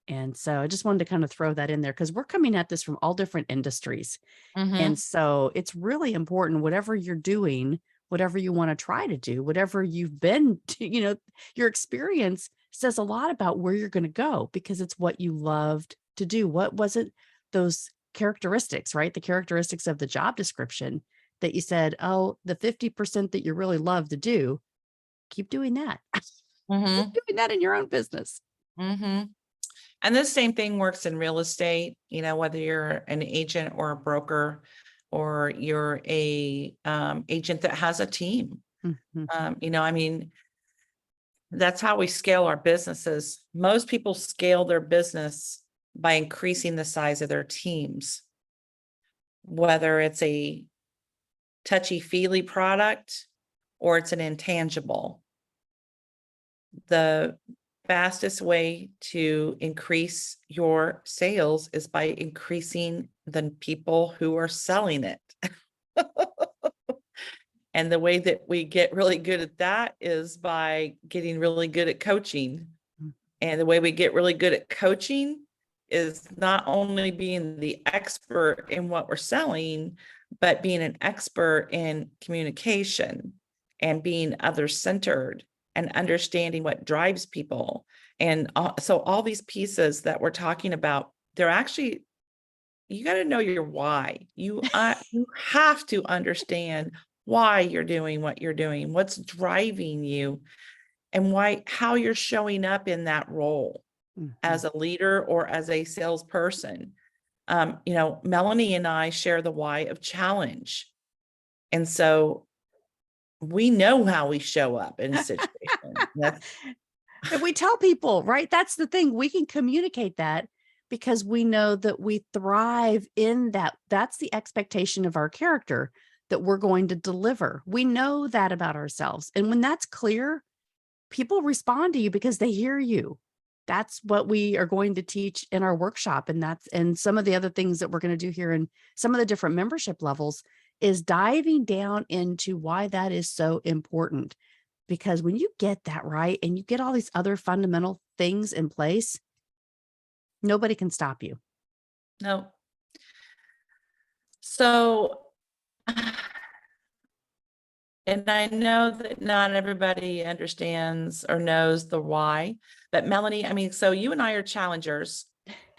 And so I just wanted to kind of throw that in there because we're coming at this from all different industries. And Mhm. so it's really important, whatever you're doing, whatever you want to try to do, whatever you've been to, your experience says a lot about where you're going to go because it's what you loved to do. What was it? Those characteristics, right? The characteristics of the job description that you said, oh, the 50% that you really love to do, keep doing that. Keep Mhm. doing that in your own business. Mhm. And the same thing works in real estate, whether you're an agent or a broker, or you're a agent that has a team. Mhm. I mean, that's how we scale our businesses. Most people scale their business by increasing the size of their teams, whether it's a touchy-feely product or it's an intangible. The fastest way to increase your sales is by increasing the people who are selling it. And the way that we get really good at that is by getting really good at coaching. Mm. And the way we get really good at coaching is not only being the expert in what we're selling, but being an expert in communication and being other-centered and understanding what drives people. And so all these pieces that we're talking about, they're actually, you got to know your why. You have to understand why you're doing what you're doing, what's driving you, and how you're showing up in that role Mhm. as a leader or as a salesperson. Melanie and I share the why of challenge. And so we know how we show up in a situation. That's And we tell people, right? That's the thing. We can communicate that because we know that we thrive in that. That's the expectation of our character that we're going to deliver. We know that about ourselves. And when that's clear, people respond to you because they hear you. That's what we are going to teach in our workshop. And some of the other things that we're going to do here in some of the different membership levels is diving down into why that is so important. Because when you get that right and you get all these other fundamental things in place, nobody can stop you. no. So, and I know that not everybody understands or knows the why, but Melanie, I mean, so you and I are challengers,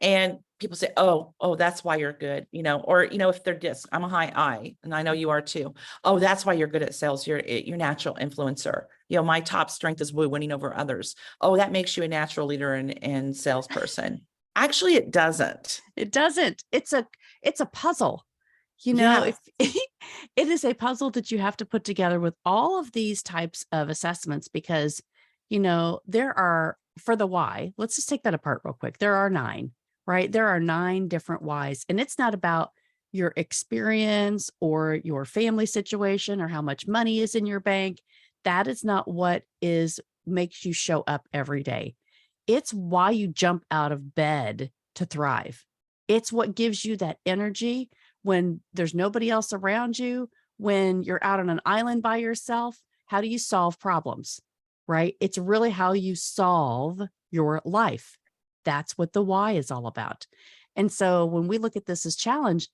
and people say, oh, that's why you're good, or, if they're disc, I'm a high I, and I know you are too. Oh, that's why you're good at sales. You're natural influencer. My top strength is winning over others. Oh, that makes you a natural leader and salesperson. Actually, it doesn't. It doesn't. It's a puzzle. Yes. If it is a puzzle that you have to put together with all of these types of assessments because, there are for the why, let's just take that apart real quick. There are 9, right? There are 9 different whys, and it's not about your experience or your family situation or how much money is in your bank. That is not what is makes you show up every day. It's why you jump out of bed to thrive. It's what gives you that energy when there's nobody else around you, when you're out on an island by yourself. How do you solve problems? Right? It's really how you solve your life. That's what the why is all about. And so when we look at this as challenge,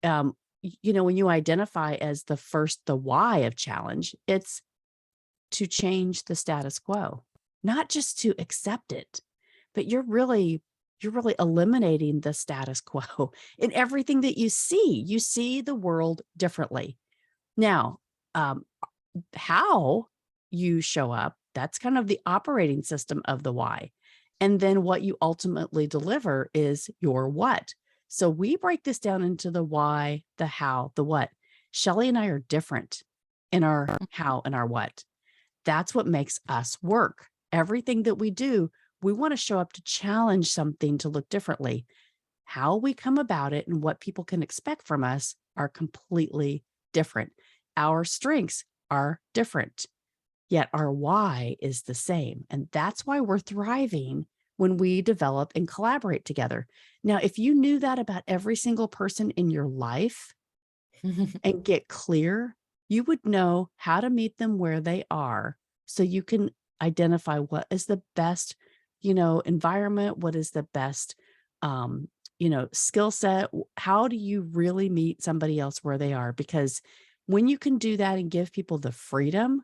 when you identify as the why of challenge, it's to change the status quo, not just to accept it, but you're really eliminating the status quo in everything that you see. You see the world differently. Now, um, how you show up, that's kind of the operating system of the why. And then what you ultimately deliver is your what. So we break this down into the why, the how, the what. Shelley and I are different in our how and our what. That's what makes us work. Everything that we do, we want to show up to challenge something to look differently. How we come about it and what people can expect from us are completely different. Our strengths are different. yet our why is the same. And that's why we're thriving when we develop and collaborate together. Now, if you knew that about every single person in your life and get clear, you would know how to meet them where they are so you can identify what is the best, environment, what is the best, skill set. How do you really meet somebody else where they are? Because when you can do that and give people the freedom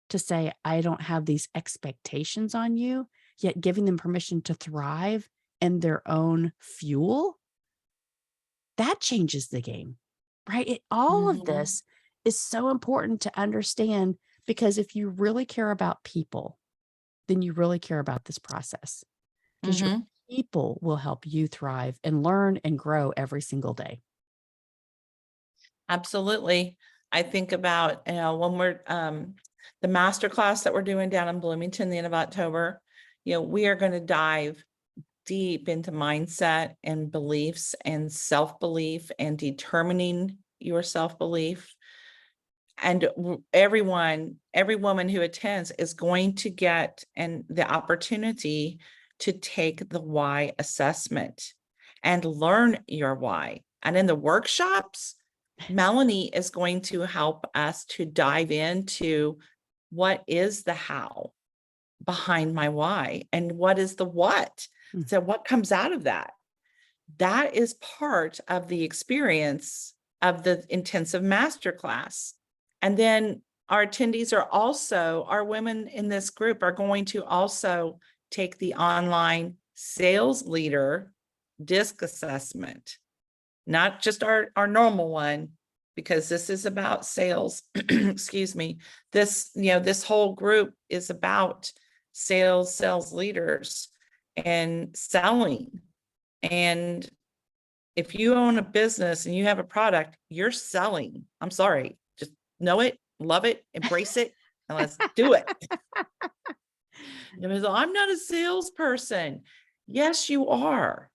to say, I don't have these expectations on you, yet giving them permission to thrive in their own fuel, that changes the game, right? All of Mhm, this is so important to understand because if you really care about people, then you really care about this process because your mhm. people will help you thrive and learn and grow every single day. Absolutely. I think about, when we're the master class that we're doing down in Bloomington, the end of October, we are going to dive deep into mindset and beliefs and self-belief and determining your self-belief. And every woman who attends is going to get the opportunity to take the why assessment and learn your why. And in the workshops, Melanie is going to help us to dive into what is the how behind my why and what is the what. Mm. So what comes out of that? That is part of the experience of the intensive masterclass. And then our women in this group are going to also take the online sales leader disc assessment, not just our normal one, because this is about sales. Excuse me. This whole group is about sales leaders and selling. And if you own a business and you have a product, you're selling. I'm sorry. Just know it, love it, embrace it, and let's do it. I'm not a salesperson. Yes, you are.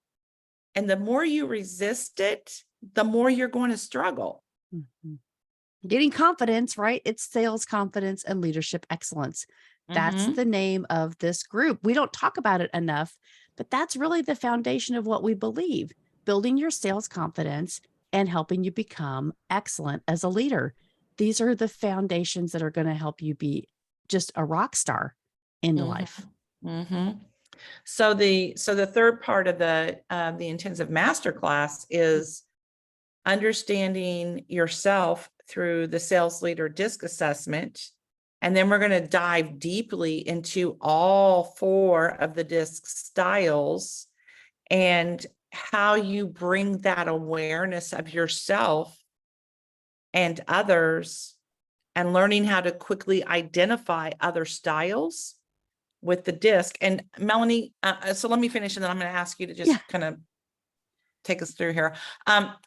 And the more you resist it, the more you're going to struggle. Mhm. Getting confidence, right? It's sales confidence and leadership excellence. That's Mm-hmm. the name of this group. We don't talk about it enough, but that's really the foundation of what we believe, building your sales confidence and helping you become excellent as a leader. These are the foundations that are going to help you be just a rock star in life. Mm-hmm. Mm-hmm. So the third part of the intensive masterclass is understanding yourself through the sales leader disc assessment. And then we're going to dive deeply into all four of the disc styles and how you bring that awareness of yourself and others and learning how to quickly identify other styles with the disc. And Melanie, so let me finish and then I'm going to ask you to Yeah. just kind of take us through here.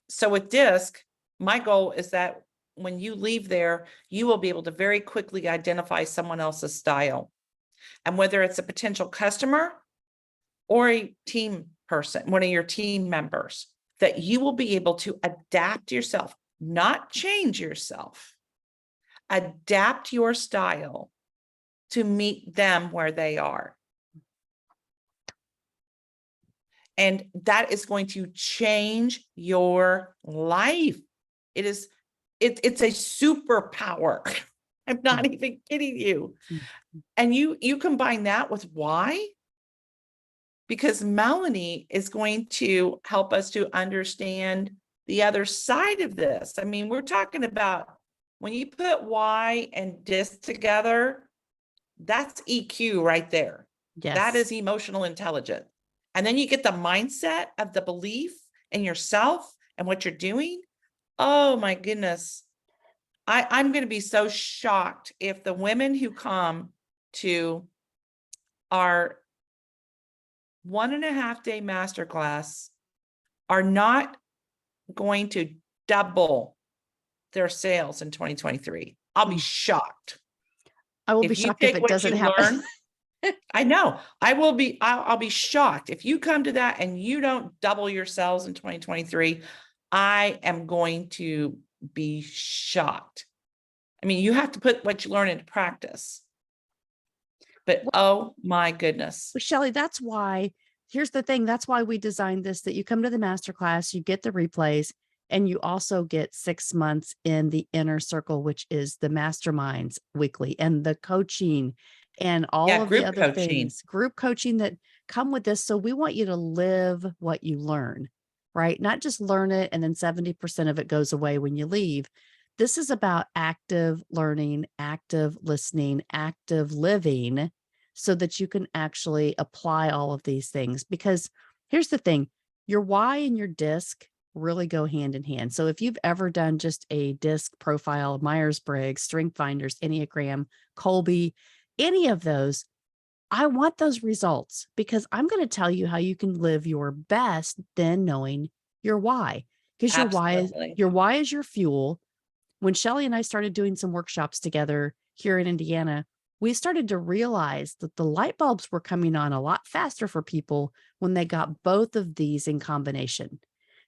So with disc, my goal is that when you leave there, you will be able to very quickly identify someone else's style. And whether it's a potential customer or a team person, one of your team members, that you will be able to adapt yourself, not change yourself, adapt your style to meet them where they are. And that is going to change your life. It's a superpower. I'm not even kidding you. Mhm. And you combine that with why? Because Melanie is going to help us to understand the other side of this. I mean, we're talking about when you put why and dis together, that's EQ right there. That Yes. is emotional intelligence. And then you get the mindset of the belief in yourself and what you're doing. Oh my goodness. I'm going to be so shocked if the women who come to our 1.5 day masterclass are not going to double their sales in 2023. I'll be Mm. shocked. I will be If you shocked if take it what doesn't you happen. learn, I know I'll be shocked if you come to that and you don't double your sales in 2023. I am going to be shocked. I mean, you have to put what you learn into practice. But oh my goodness. Shelley, that's why, here's the thing. That's why we designed this, that you come to the masterclass, you get the replays, and you also get 6 months in the inner circle, which is the masterminds weekly and the coaching and all Yeah, of the group other coaching. things, group coaching that come with this. So we want you to live what you learn, right? Not just learn it and then 70% of it goes away when you leave. This is about active learning, active listening, active living, so that you can actually apply all of these things. Because here's the thing, your why and your disc really go hand in hand. So if you've ever done just a disc profile, Myers-Briggs, Strength Finders, Enneagram, Colby, any of those, I want those results, because I'm going to tell you how you can live your best then knowing your why. Because Absolutely. your why is your fuel. When Shelley and I started doing some workshops together here in Indiana, we started to realize that the light bulbs were coming on a lot faster for people when they got both of these in combination.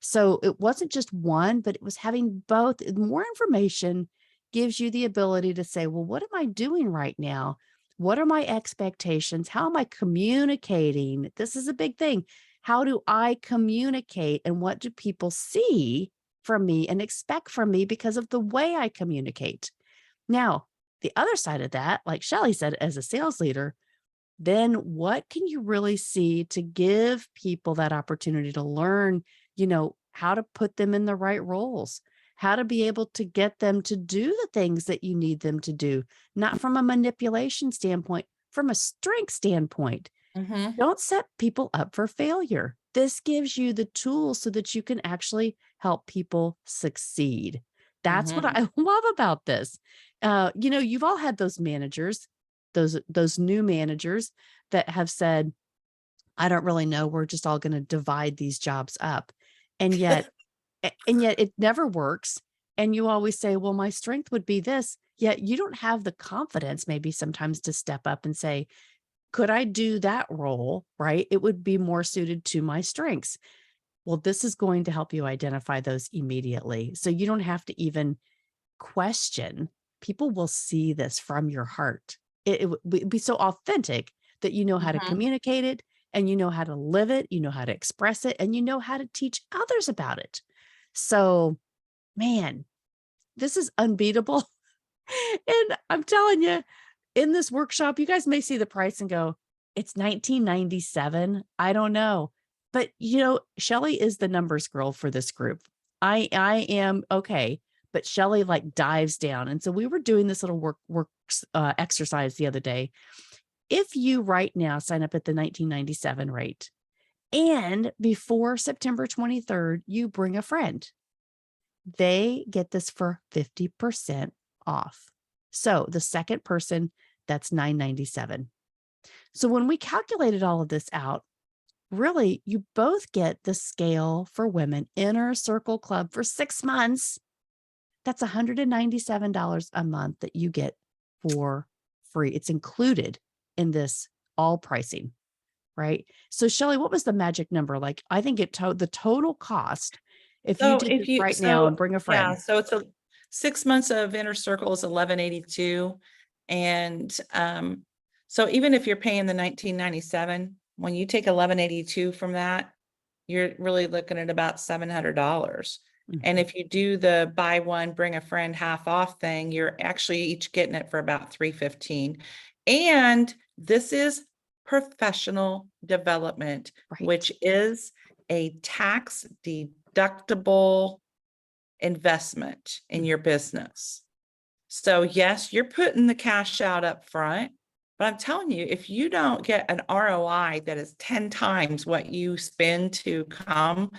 So it wasn't just one, but it was having both. More information gives you the ability to say, well, what am I doing right now? What are my expectations? How am I communicating? This is a big thing. How do I communicate, and what do people see from me and expect from me because of the way I communicate? Now, the other side of that, like Shelley said, as a sales leader, then what can you really see to give people that opportunity to learn, how to put them in the right roles, how to be able to get them to do the things that you need them to do, not from a manipulation standpoint, from a strength standpoint. Mm-hmm. Don't set people up for failure. This gives you the tools so that you can actually help people succeed. That's what Mm-hmm. I love about this. You've all had those managers, those new managers that have said, I don't really know, we're just all going to divide these jobs up. And yet, and yet it never works. And you always say, well, my strength would be this. Yet you don't have the confidence maybe sometimes to step up and say, could I do that role? Right? It would be more suited to my strengths. Well, this is going to help you identify those immediately. So you don't have to even question. People will see this from your heart. It would be so authentic that you know how to Mm-hmm. communicate it, and you know how to live it, you know how to express it, and you know how to teach others about it. So, man, this is unbeatable. And I'm telling you, in this workshop, you guys may see the price and go, it's 1997. I don't know. But Shelley is the numbers girl for this group. I am okay, but Shelley like dives down. And so we were doing this little exercise the other day. If you right now sign up at the 1997 rate, and before September 23rd, you bring a friend, they get this for 50% off. So the second person, that's $997. So when we calculated all of this out, really, you both get the Scale for Women Inner Circle Club for 6 months. That's $197 a month that you get for free. It's included in this all pricing, right? So Shelley, what was the magic number? Like, I think the total cost, if you So did this right now and bring a yeah, friend. so it's a 6 months of inner circle is 1182. And so even if you're paying the 1997, when you take 1182 from that, you're really looking at about $700. And Mhm. if you do the buy one, bring a friend half off thing, you're actually each getting it for about 315. And this is professional development, Right. which is a tax deductible investment in Mm. your business. So yes, you're putting the cash out up front, but I'm telling you, if you don't get an ROI that is 10 times what you spend to come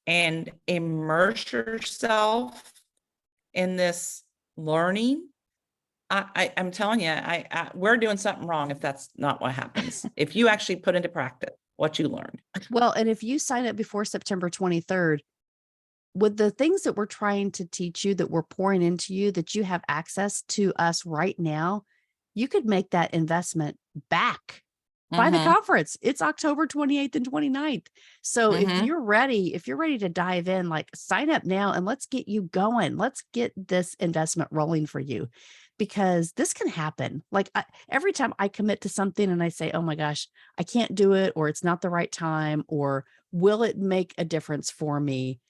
and immerse yourself in this learning, I'm telling you, we're doing something wrong if that's not what happens. If you actually put into practice what you learned. Well, and if you sign up before September 23rd, with the things that we're trying to teach you, that we're pouring into you, that you have access to us right now, you could make that investment back by the Mm-hmm. conference. It's October 28th and 29th. So Mm-hmm. if you're ready to dive in, like, sign up now and let's get you going. Let's get this investment rolling for you. because this can happen. Like every time I commit to something and I say, oh my gosh, I can't do it, or it's not the right time, or will it make a difference for me?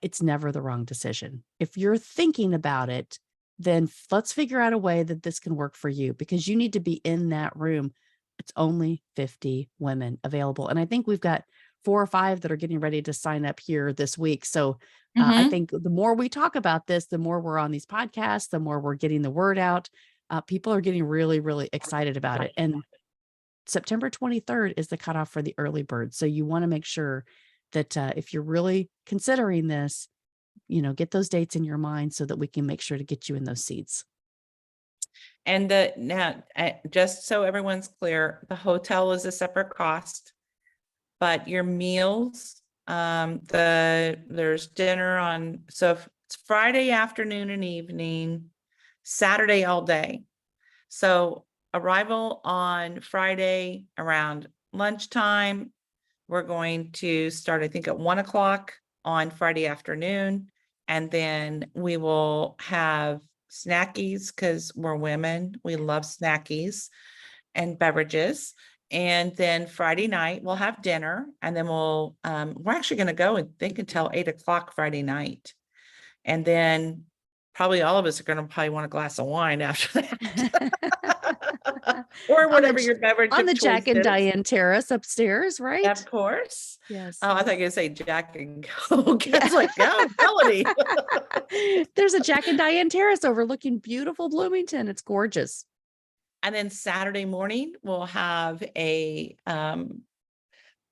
It's never the wrong decision. If you're thinking about it, then let's figure out a way that this can work for you, because you need to be in that room. It's only 50 women available. And I think we've got 4 or 5 that are getting ready to sign up here this week. So I Mhm. think the more we talk about this, the more we're on these podcasts, the more we're getting the word out. People are getting really, really excited about it. And September 23rd is the cutoff for the early bird. So you want to make sure that if you're really considering this, get those dates in your mind so that we can make sure to get you in those seats. And now, just so everyone's clear, the hotel is a separate cost, but your meals, there's dinner on, so if it's Friday afternoon and evening, Saturday all day. So arrival on Friday around lunchtime. We're going to start, I think, at 1 o'clock on Friday afternoon. And then we will have snackies because we're women. We love snackies and beverages. And then Friday night we'll have dinner, and then we're actually going to go and think until 8 o'clock Friday night. And then probably all of us are going to probably want a glass of wine after that. Or on whatever your beverage on of the choice Jack and is. Diane terrace upstairs, Of right? course. Yes. Oh, I thought you were gonna say Jack and Coke. I was like, "Go, Melody." There's a Jack and Diane terrace overlooking beautiful Bloomington. It's gorgeous. And then Saturday morning, we'll have a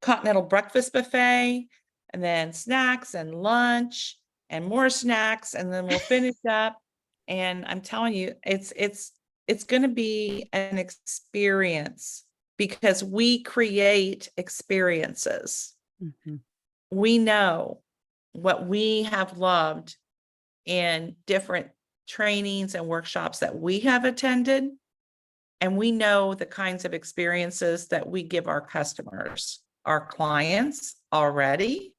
continental breakfast buffet, and then snacks and lunch and more snacks, and then we'll finish up. And I'm telling you, it's gonna be an experience because we create experiences. Mhm. We know what we have loved in different trainings and workshops that we have attended. And we know the kinds of experiences that we give our customers, our clients already.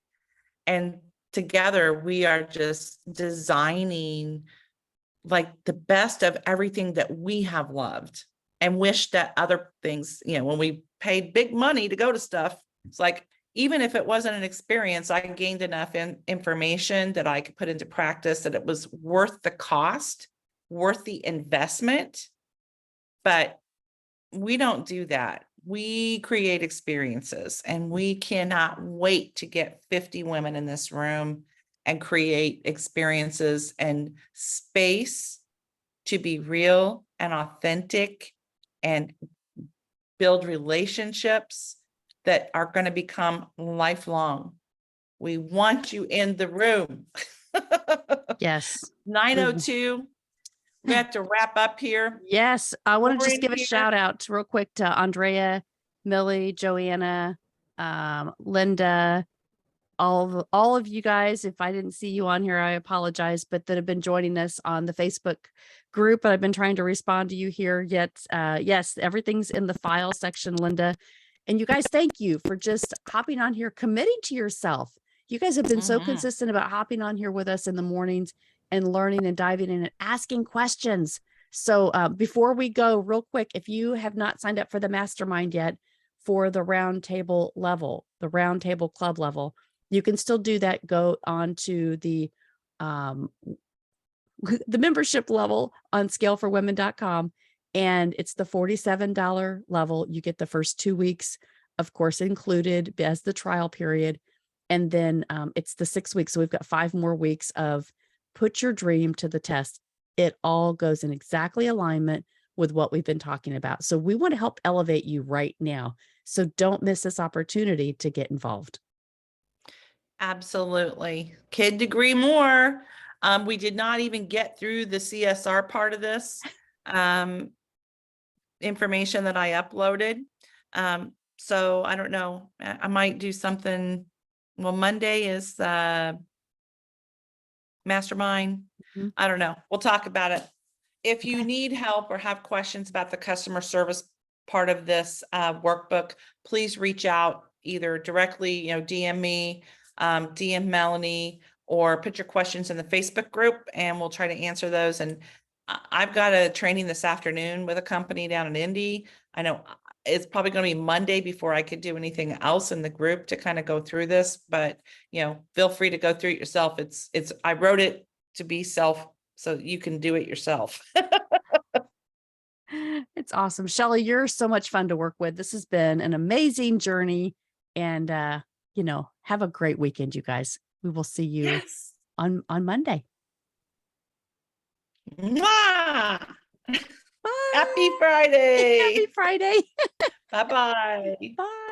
And together we are just designing like the best of everything that we have loved and wish that other things, when we paid big money to go to stuff, it's like, even if it wasn't an experience, I gained enough information that I could put into practice that it was worth the cost, worth the investment. But we don't do that. We create experiences, and we cannot wait to get 50 women in this room and create experiences and space to be real and authentic and build relationships that are going to become lifelong. We want you in the room. Yes. 9:02. We have to wrap up here. Yes, I want to We're just in give a here. shout out real quick to Andrea, Millie, Joanna, Linda, all of you guys. If I didn't see you on here, I apologize, but that have been joining us on the Facebook group. But I've been trying to respond to you here. Yet, yes, everything's in the file section, Linda. And you guys, thank you for just hopping on here, committing to yourself. You guys have been so consistent about hopping on here with us in the mornings and learning and diving in and asking questions. So before we go, real quick, if you have not signed up for the mastermind yet for the roundtable level, the roundtable club level, you can still do that. Go on to the the membership level on scaleforwomen.com, and it's the $47 level. You get the first 2 weeks, of course, included as the trial period. And then it's the 6 weeks. So we've got 5 more weeks of put your dream to the test. It all goes in exactly alignment with what we've been talking about. So we want to help elevate you right now. So don't miss this opportunity to get involved. Absolutely. Couldn't agree more. We did not even get through the CSR part of this information that I uploaded. So I don't know. I might do something. Well, Monday is mastermind. Mhm. I don't know. We'll talk about it. If you need help or have questions about the customer service part of this workbook, please reach out either directly, DM me, DM Melanie, or put your questions in the Facebook group, and we'll try to answer those. And I've got a training this afternoon with a company down in Indy. I know it's probably going to be Monday before I could do anything else in the group to kind of go through this, but feel free to go through it yourself. I wrote it to be so you can do it yourself. It's awesome. Shelley, you're so much fun to work with. This has been an amazing journey. And have a great weekend, you guys. We will see you Yes. on Monday. Mwah! Bye. Happy Friday. Happy Friday. Bye-bye. Bye.